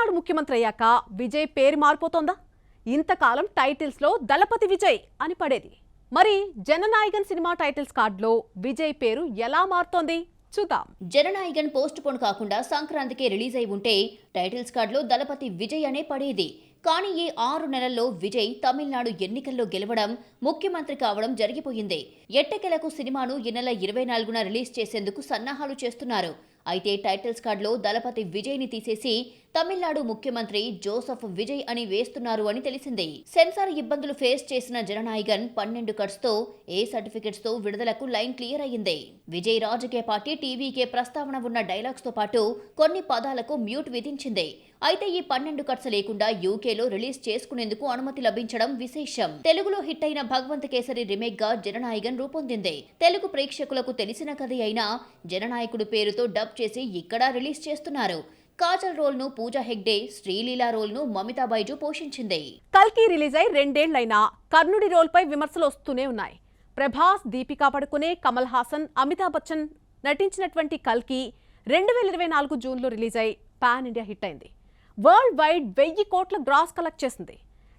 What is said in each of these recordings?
తమిళనాడు ముఖ్యమంత్రి అయ్యాక విజయ్ పేరు మారిపోతోందా? ఇంతకాలం టైటిల్స్లో దళపతి విజయ్ అని పడేది. మరి జననాయకన్ సినిమా టైటిల్స్ కార్డులో విజయ్ పేరు ఎలా మారుతోంది చూద్దాం. జననాయకన్ పోస్ట్ పోన్ కాకుండా సంక్రాంతికి రిలీజ్ అయి ఉంటే టైటిల్స్ కార్డులో దళపతి విజయ్ అనే పడేది. కానీ ఈ 6 నెలల్లో విజయ్ తమిళనాడు ఎన్నికల్లో గెలవడం, ముఖ్యమంత్రి కావడం జరిగిపోయింది. ఎట్టకేలకు సినిమాను ఈ నెల 24న రిలీజ్ చేసేందుకు సన్నాహాలు చేస్తున్నారు. అయితే టైటిల్స్ కార్డులో దళపతి విజయ్ని తీసేసి తమిళనాడు ముఖ్యమంత్రి జోసెఫ్ విజయ్ అని వేస్తున్నారు అని తెలిసింది. సెన్సార్ ఇబ్బందులు ఫేస్ చేసిన జననాయకన్ 12 కట్స్తో ఏ సర్టిఫికెట్స్ తో విడుదలకు లైన్ క్లియర్ అయ్యింది. విజయ్ రాజకీయ పార్టీ టీవీకే ప్రస్తావన ఉన్న డైలాగ్స్ తో పాటు కొన్ని పదాలకు మ్యూట్ విధించింది. అయితే ఈ 12 కట్స్ లేకుండా యూకేలో రిలీజ్ చేసుకునేందుకు అనుమతి లభించడం విశేషం. తెలుగులో హిట్ అయిన భగవంత్ కేసరి రీమేక్ గా జననాయకన్ రూపొందింది. తెలుగు ప్రేక్షకులకు తెలిసిన కథ అయినా జననాయకుడు పేరుతో డబ్ చేసి ఇక్కడ రిలీజ్ చేస్తున్నారు. కాజల్ రోల్ ను పూజా హెగ్డే, శ్రీలీలా రోల్ ను మమితా బైజు పోషించింది. కల్కి రిలీజ్ అయి 2 ఏళ్లైనా కర్ణుడి రోల్ పై విమర్శలు వస్తూనే ఉన్నాయి. ప్రభాస్, దీపికా పడుకునే, కమల్ హాసన్, అమితాబ్ బచ్చన్ నటించినటువంటి కల్కి 2024 జూన్లో రిలీజ్ అయి పాన్ ఇండియా హిట్ అయింది. వరల్డ్ వైడ్ 1000 కోట్ల గ్రాస్ కలెక్ట్ చేసింది.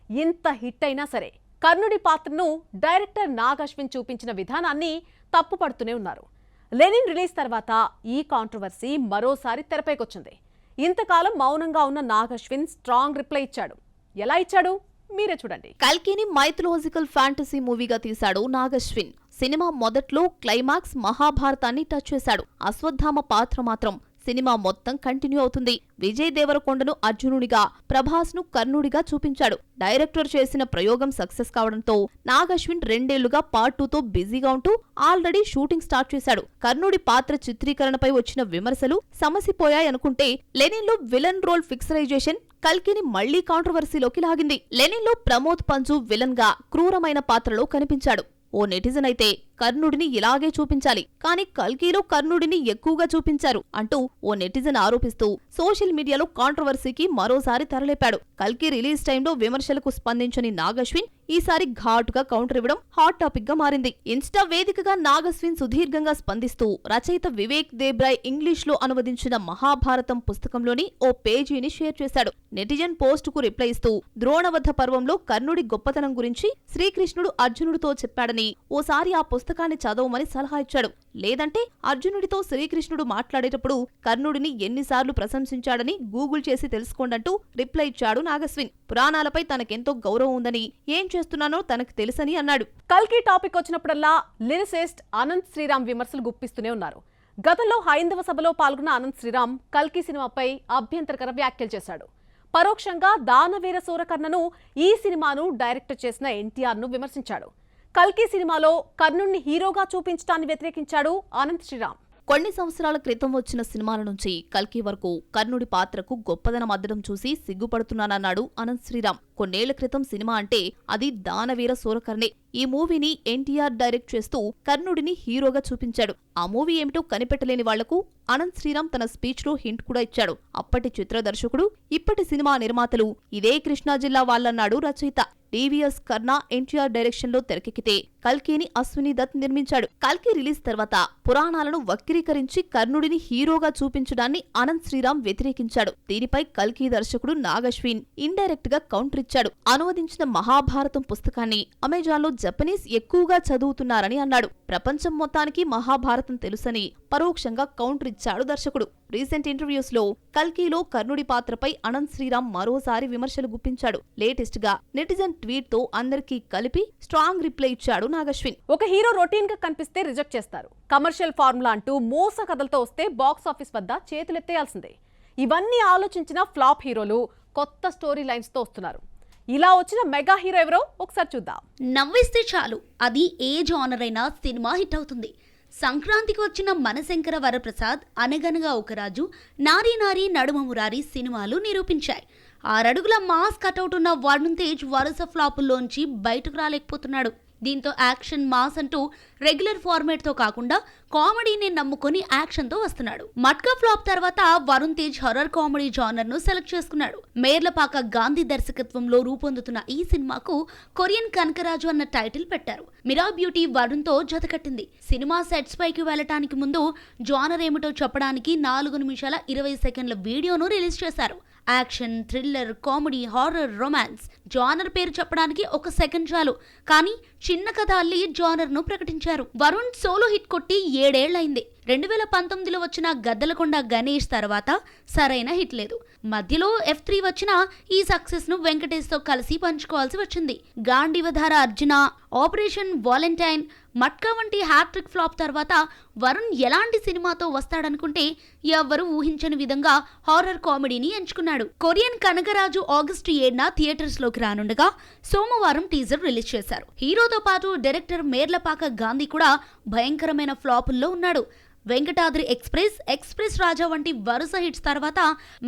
ఇంత హిట్ అయినా సరే కర్ణుడి పాత్రను డైరెక్టర్ నాగ్ అశ్విన్ చూపించిన విధానాన్ని తప్పు పడుతూనే ఉన్నారు. లెనిన్ రిలీజ్ తర్వాత ఈ కాంట్రవర్సీ మరోసారి తెరపైకొచ్చింది. ఇంతకాలం మౌనంగా ఉన్న నాగ్ అశ్విన్ స్ట్రాంగ్ రిప్లై ఇచ్చాడు. ఎలా ఇచ్చాడు మీరే చూడండి. కల్కిని మైథలాజికల్ ఫ్యాంటసీ మూవీగా తీశాడు నాగ్ అశ్విన్. సినిమా మొదట్లో క్లైమాక్స్ మహాభారతాన్ని టచ్ చేశాడు. అశ్వత్థామ పాత్ర మాత్రం సినిమా మొత్తం కంటిన్యూ అవుతుంది. విజయ్ దేవరకొండను అర్జునుడిగా, ప్రభాస్ ను కర్ణుడిగా చూపించాడు. డైరెక్టర్ చేసిన ప్రయోగం సక్సెస్ కావడంతో నాగ్ అశ్విన్ 2 ఏళ్లుగా పార్ట్ 2తో బిజీగా ఉంటూ ఆల్రెడీ షూటింగ్ స్టార్ట్ చేశాడు. కర్ణుడి పాత్ర చిత్రీకరణపై వచ్చిన విమర్శలు సమసిపోయాయనుకుంటే లెనిన్ లో విలన్ రోల్ ఫిక్సరైజేషన్ కల్కిని మళ్లీ కాంట్రవర్సీలోకి లాగింది. లెనిన్ లో ప్రమోద్ పంజు విలన్ గా క్రూరమైన పాత్రలో కనిపించాడు. ఓ నెటిజన్ అయితే కర్ణుడిని ఇలాగే చూపించాలి, కానీ కల్కిలో కర్ణుడిని ఎక్కువగా చూపించారు అంటూ ఓ నెటిజన్ ఆరోపిస్తూ సోషల్ మీడియాలో కాంట్రవర్సీకి మరోసారి తరలేపాడు. కల్కి రిలీజ్ టైంలో విమర్శలకు స్పందించని నాగ్ అశ్విన్ ఈసారి ఘాటుగా కౌంటర్ ఇవ్వడం హాట్ టాపిక్ గా మారింది. ఇన్స్టా వేదికగా నాగ్ అశ్విన్ సుదీర్ఘంగా స్పందిస్తూ రచయిత వివేక్ దేబ్రాయ్ ఇంగ్లీష్ లో అనువదించిన మహాభారతం పుస్తకంలోని ఓ పేజీని షేర్ చేశాడు. నెటిజన్ పోస్ట్ కు రిప్లై ఇస్తూ ద్రోణవధ పర్వంలో కర్ణుడి గొప్పతనం గురించి శ్రీకృష్ణుడు అర్జునుడితో చెప్పాడని, ఓసారి ఆ పుస్తకాన్ని చదవమని సలహా ఇచ్చాడు. లేదంటే అర్జునుడితో శ్రీకృష్ణుడు మాట్లాడేటప్పుడు కర్ణుడిని ఎన్నిసార్లు ప్రశంసించాడని గూగుల్ చేసి తెలుసుకోండంటూ రిప్లై ఇచ్చాడు నాగ్ అశ్విన్. పురాణాలపై తనకెంతో గౌరవం ఉందని, ఏం చేస్తున్నానో తనకు తెలుసని అన్నాడు. కల్కి టాపిక్ వచ్చినప్పుడల్లా లిరిసిస్ట్ అనంత్ శ్రీరామ్ విమర్శలు గుప్పిస్తూనే ఉన్నారు. గతంలో హైందవ సభలో పాల్గొన్న అనంత్ శ్రీరామ్ కల్కి సినిమాపై అభ్యంతరకర వ్యాఖ్యలు చేశాడు. పరోక్షంగా దానవీర సూరకర్ణను, ఈ సినిమాను డైరెక్ట్ చేసిన ఎన్టీఆర్ ను విమర్శించాడు. కల్కి సినిమాలో కర్ణుణ్ణి హీరోగా చూపించడాన్ని వ్యతిరేకించాడు అనంత్ శ్రీరామ్. కొన్ని సంవత్సరాల క్రితం వచ్చిన సినిమాల నుంచి కల్కి వరకు కర్ణుడి పాత్రకు గొప్పదనం అద్దడం చూసి సిగ్గుపడుతున్నానన్నాడు అనంత్ శ్రీరామ్. కొన్నేళ్ల క్రితం సినిమా అంటే అది దానవీర సూరకర్ణే. ఈ మూవీని ఎన్టీఆర్ డైరెక్ట్ చేస్తూ కర్ణుడిని హీరోగా చూపించాడు. ఆ మూవీ ఏమిటో కనిపెట్టలేని వాళ్లకు అనంత్ శ్రీరామ్ తన స్పీచ్ లో హింట్ కూడా ఇచ్చాడు. అప్పటి చిత్ర దర్శకుడు, ఇప్పటి సినిమా నిర్మాతలు ఇదే కృష్ణా జిల్లా వాళ్లన్నాడు రచయిత. టీవీఎస్ కర్ణ ఎన్టీఆర్ డైరెక్షన్ లో తెరకెక్కితే కల్కిని అశ్విని దత్ నిర్మించాడు. కల్కి రిలీజ్ తర్వాత పురాణాలను వక్రీకరించి కర్ణుడిని హీరోగా చూపించడాన్ని అనంత్ శ్రీరామ్ వ్యతిరేకించాడు. దీనిపై కల్కి దర్శకుడు నాగ్ అశ్విన్ ఇండైరెక్ట్ గా కౌంటర్ ఇచ్చాడు. అనువదించిన మహాభారతం పుస్తకాన్ని అమెజాన్ లో జపనీస్ ఎక్కువగా చదువుతున్నారని అన్నాడు. ప్రపంచం మొత్తానికి మహాభారతం తెలుసని పరోక్షంగా కౌంటర్ ఇచ్చాడు దర్శకుడు. రీసెంట్ ఇంటర్వ్యూస్ లో కల్కిలో కర్ణుడి పాత్రపై అనంత్ శ్రీరామ్ మరోసారి విమర్శలు గుప్పించాడు. లేటెస్ట్ గా నెటిజన్ ట్వీట్ తో అందరికీ కలిపి స్ట్రాంగ్ రిప్లై ఇచ్చాడు నాగ్ అశ్విన్. ఒక హీరో రొటీన్ గా కనిపిస్తే రిజెక్ట్ చేస్తారు. కమర్షియల్ ఫార్ములా అంటూ మోస కథలతో వస్తే బాక్స్ ఆఫీస్ వద్ద చేతులెత్తేయాల్సిందే. ఇవన్నీ ఆలోచించిన ఫ్లాప్ హీరోలు కొత్త స్టోరీ లైన్స్ తో వస్తున్నారు. ఇలా వచ్చిన మెగా హీరో ఎవరో ఒకసారి చూద్దాం. నవ్విస్తే చాలు, అది ఏ జానర్ అయినా సినిమా హిట్ అవుతుంది. సంక్రాంతికి వచ్చిన మనశంకర వరప్రసాద్, అనగనగా ఒక రాజు, నారీ నారీ నడుమ మురారి సినిమాలు నిరూపించాయి. 6 అడుగుల మాస్ కటౌట్ ఉన్న వరుణ్ తేజ్ వరుస ఫ్లాపుల్లోంచి బయటకు రాలేకపోతున్నాడు. దీంతో యాక్షన్ మాస్ అంటూ రెగ్యులర్ ఫార్మేట్తో కాకుండా కామెడీని నమ్ముకొని యాక్షన్ తో వస్తున్నాడు. మట్కా ఫ్లాప్ తర్వాత Varun Tej horror comedy genre ను సెలెక్ట్ చేసుకున్నాడు. మేర్లపాక గాంధీ దర్శకత్వంలో రూపొందుతున్న ఈ సినిమాకు కొరియన్ కనకరాజు అన్న టైటిల్ పెట్టారు. మిరా బ్యూటీ వరుణ్ తో జతకట్టింది. సినిమా సెట్స్ పైకి వెళ్లటానికి ముందు జానర్ ఏమిటో చెప్పడానికి 4 నిమిషాల 20 సెకండ్ల వీడియోను రిలీజ్ చేశారు. Action, thriller, comedy, horror, romance genre పేరు చెప్పడానికి 1 సెకండ్ చాలు. కానీ చిన్న కథ అల్లి జానర్ ను ప్రకటించారు. వరుణ్ సోలో హిట్ కొట్టి 7 ఏళ్లైంది. 2019లో వచ్చిన గద్దలకొండ గణేష్ తర్వాత సరైన హిట్ లేదు. మధ్యలో F3 వచ్చినా ఈ సక్సెస్ ను వెంకటేష్ తో కలిసి పంచుకోవాల్సి వచ్చింది. గాంధీవధార అర్జున, ఆపరేషన్ వాలెంటైన్, మట్కా వంటి హ్యాట్రిక్ ఫ్లాప్ తర్వాత వరుణ్ ఎలాంటి సినిమాతో వస్తాడనుకుంటే ఎవ్వరూ ఊహించని విధంగా హారర్ కామెడీని ఎంచుకున్నాడు. కొరియన్ కనకరాజు ఆగస్టు 7న థియేటర్స్ లోకి రానుండగా సోమవారం టీజర్ రిలీజ్ చేశారు. హీరోతో పాటు డైరెక్టర్ మేర్లపాక గాంధీ కూడా భయంకరమైన ఫ్లాపుల్లో ఉన్నాడు. వెంకటాద్రి ఎక్స్ప్రెస్ రాజా వంటి వరుస హిట్స్ తర్వాత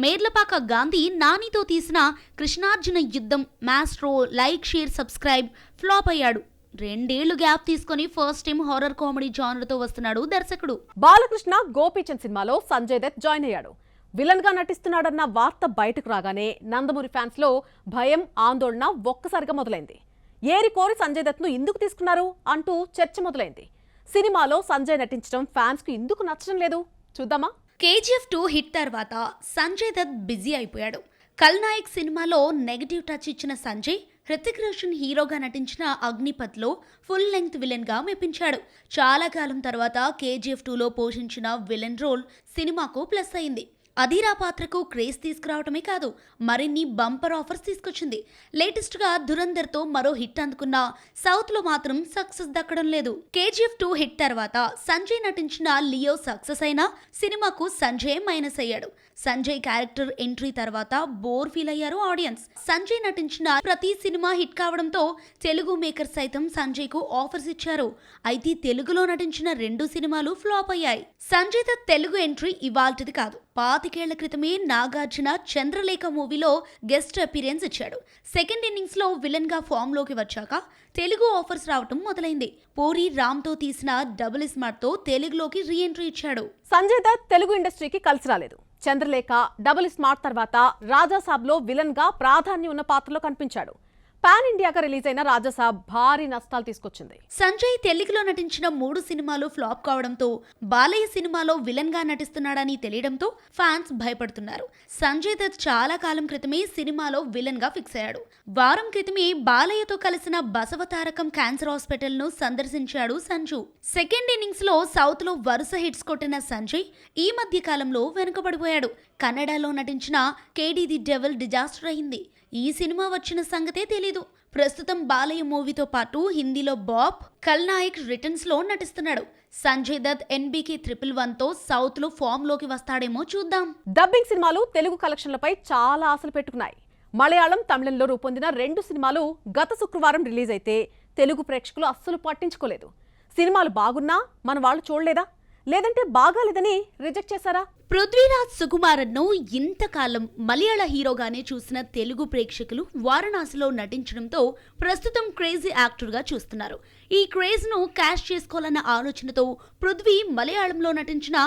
మేర్లపాక గాంధీ నానితో తీసిన కృష్ణార్జున యుద్ధం, maestro, like, share, subscribe flop అయ్యాడు. 2 ఏళ్లు గ్యాప్ తీసుకుని first time horror comedy genre తో వస్తున్నాడు దర్శకుడు. బాలకృష్ణ గోపీచంద్ సినిమాలో సంజయ్ దత్ జాయిన్ అయ్యాడు. విలన్ గా నటిస్తున్నాడన్న వార్త బయటకు రాగానే నందమూరి ఫ్యాన్స్ లో భయం, ఆందోళన ఒక్కసారిగా మొదలైంది. ఏరి కోరి సంజయ్ దత్ ను ఎందుకు తీసుకున్నారు అంటూ చర్చ మొదలైంది. సినిమాలో సంజయ్ నటించడం ఫ్యాన్స్ కు ఎందుకు నచ్చడం లేదు చూద్దామా? KGF 2 హిట్ తర్వాత సంజయ్ దత్ బిజీ అయిపోయాడు. కల్నాయక్ సినిమాలో నెగటివ్ టచ్ ఇచ్చిన సంజయ్ హృతిక్ రోషన్ హీరోగా నటించిన అగ్నిపథ్లో ఫుల్ లెంగ్త్ విలన్ గా మెప్పించాడు. చాలా కాలం తర్వాత KGF 2లో పోషించిన విలన్ రోల్ సినిమాకు ప్లస్ అయింది. అధీరా పాత్రకు క్రేజ్ తీసుకురావటమే కాదు, మరిన్ని బంపర్ ఆఫర్స్ తీసుకొచ్చింది. లేటెస్ట్ గా ధురంధర్ తో మరో హిట్ అందుకున్న సౌత్ లో మాత్రం సక్సెస్ దక్కడం లేదు. KGF 2 హిట్ తర్వాత సంజయ్ నటించిన లియో సక్సెస్ అయినా సినిమాకు సంజయ్ మైనస్ అయ్యాడు. సంజయ్ క్యారెక్టర్ ఎంట్రీ తర్వాత బోర్ ఫీల్ అయ్యారు ఆడియన్స్. సంజయ్ నటించిన ప్రతి సినిమా హిట్ కావడంతో తెలుగు మేకర్ సైతం సంజయ్ కు ఆఫర్స్ ఇచ్చారు. అయితే తెలుగులో నటించిన 2 సినిమాలు ఫ్లాప్ అయ్యాయి. సంజయ్ దత్ తెలుగు ఎంట్రీ ఇవాల్టిది కాదు. 25 ఏళ్ల క్రితమే నాగార్జున చంద్రలేఖ మూవీలో గెస్ట్ అపీరెన్స్ ఇచ్చాడు. సెకండ్ ఇన్నింగ్స్ లో విలన్ గా ఫామ్ లోకి వచ్చాక తెలుగు ఆఫర్స్ రావటం మొదలైంది. పూరి రామ్ తో తీసిన డబుల్ స్మార్ట్ తో తెలుగులోకి రీ ఎంట్రీ ఇచ్చాడు. సంజయ్ దత్ తెలుగు ఇండస్ట్రీకి కలిసి రాలేదు. చంద్రలేఖ, డబుల్ స్మార్ట్ తర్వాత రాజాసాబ్ లో విలన్ గా ప్రాధాన్యం ఉన్న పాత్రలో కనిపించాడు. పాన్ ఇండియాగా రిలీజ్ అయిన రాజాసాబ్ భారీ నష్టాలు తీసుకొచ్చింది. సంజయ్ తెలుగులో నటించిన 3 సినిమాలు ఫ్లాప్ కావడంతో బాలయ్య సినిమాలో విలన్ గా నటిస్తున్నాడని తెలియడంతో ఫ్యాన్స్ భయపడుతున్నారు. సంజయ్ దత్ చాలా కాలం క్రితమే సినిమాలో విలన్ గా ఫిక్స్ అయ్యాడు. వారం క్రితమే బాలయ్యతో కలిసిన బసవతారకం క్యాన్సర్ హాస్పిటల్ ను సందర్శించాడు సంజు. సెకండ్ ఇన్నింగ్స్ లో సౌత్ లో వరుస హిట్స్ కొట్టిన సంజయ్ ఈ మధ్య కాలంలో వెనుకబడిపోయాడు. కన్నడలో నటించిన కేడీ ది డెవిల్ డిజాస్టర్ అయింది. ఈ సినిమా వచ్చిన సంగతే తెలీదు. ప్రస్తుతం బాలయ్య మూవీతో పాటు హిందీలో బాబ్, కల్నాయక్ రిటర్న్స్ లో నటిస్తున్నాడు. సంజయ్ దత్ NBK 111తో సౌత్ లో ఫామ్ లోకి వస్తాడేమో చూద్దాం. డబ్బింగ్ సినిమాలు తెలుగు కలెక్షన్లపై చాలా ఆశలు పెట్టుకున్నాయి. మలయాళం, తమిళంలో రూపొందిన 2 సినిమాలు గత శుక్రవారం రిలీజ్ అయితే తెలుగు ప్రేక్షకులు అస్సలు పట్టించుకోలేదు. సినిమాలు బాగున్నా మన వాళ్ళు చూడలేదా, లేదంటే బాగాలేదని రిజెక్ట్ చేశారా? పృథ్వీరాజ్ సుకుమారన్ను ఇంతకాలం మలయాళ హీరోగానే చూసిన తెలుగు ప్రేక్షకులు వారణాసిలో నటించడంతో ప్రస్తుతం క్రేజీ యాక్టర్గా చూస్తున్నారు. ఈ క్రేజ్ ను క్యాష్ చేసుకోవాలన్న ఆలోచనతో పృథ్వీ మలయాళంలో నటించిన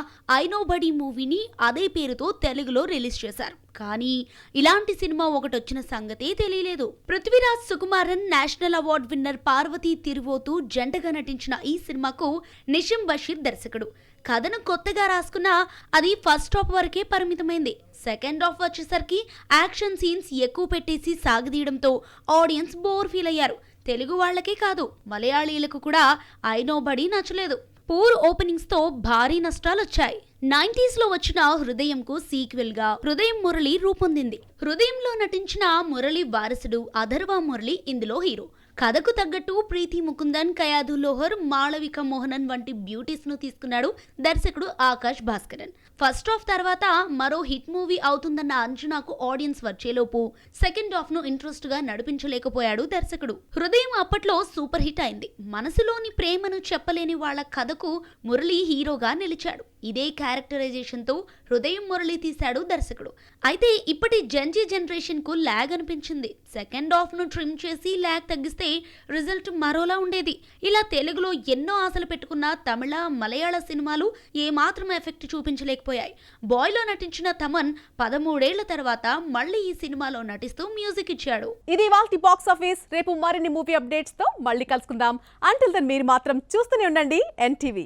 ఐ నో బడీ మూవీని అదే పేరుతో తెలుగులో రిలీజ్ చేశారు. కానీ ఇలాంటి సినిమా ఒకటొచ్చిన సంగతే తెలియలేదు. Prithviraj Sukumaran national award winner Parvathy Thiruvothu జంటగా నటించిన ఈ సినిమాకు నిషం బషీర్ దర్శకుడు. కథను కొత్తగా రాసుకున్నా అది ఫస్ట్ హాఫ్ వరకే పరిమితమైంది. సెకండ్ హాఫ్ వచ్చేసరికి యాక్షన్ సీన్స్ ఎక్కువ పెట్టేసి సాగదీయడంతో ఆడియన్స్ బోర్ ఫీల్ అయ్యారు. తెలుగు వాళ్లకే కాదు, మలయాళీలకు కూడా ఐ నో బడీ నచ్చలేదు. పూర్ ఓపెనింగ్స్ తో భారీ నష్టాలొచ్చాయి. 90s లో వచ్చిన హృదయంకు సీక్వెల్ గా హృదయం మురళి రూపొందింది. హృదయంలో నటించిన మురళి వారసుడు అథర్వ మురళి ఇందులో హీరో. కథకు తగ్గట్టు ప్రీతి ముకుందన్, కయాధు లోహర్, మాళవిక మోహనన్ వంటి బ్యూటీస్ ను తీసుకున్నాడు దర్శకుడు ఆకాష్ భాస్కరన్. ఫస్ట్ హాఫ్ తర్వాత మరో హిట్ మూవీ అవుతుందన్న అంచనాకు ఆడియన్స్ వచ్చేలోపు సెకండ్ హాఫ్ ను ఇంట్రెస్ట్ గా నడిపించలేకపోయాడు దర్శకుడు. హృదయం అప్పట్లో సూపర్ హిట్ అయింది. మనసులోని ప్రేమను చెప్పలేని వాళ్ల కథకు మురళి హీరోగా నిలిచాడు. ఇదే క్యారెక్టరైజేషన్ తో హృదయం మురళి తీశాడు దర్శకుడు. అయితే ఇప్పటి జెన్జీ జనరేషన్ కు ల్యాగ్ అనిపించింది. సెకండ్ హాఫ్ ను ట్రిమ్ చేసి ల్యాగ్ తగ్గిస్తే రిజల్ట్ మరోలా ఉండేది. ఇలా తెలుగులో ఎన్నో ఆశలు పెట్టుకున్న తమిళ, మలయాళ సినిమాలు ఏమాత్రం ఎఫెక్ట్ చూపించలేకపోయాయి. బాయ్లో నటించిన తమన్ 13 ఏళ్ల తర్వాత మళ్ళీ ఈ సినిమాలో నటిస్తూ మ్యూజిక్ ఇచ్చాడు. ఇది ఇవాల్టి బాక్స్ ఆఫీస్. రేపు మరిన్ని మూవీ అప్డేట్స్ తో మళ్ళీ కలుసుకుందాం. అంటిల్ దెన్ మీరు మాత్రం చూస్తూనే ఉండండి NTV.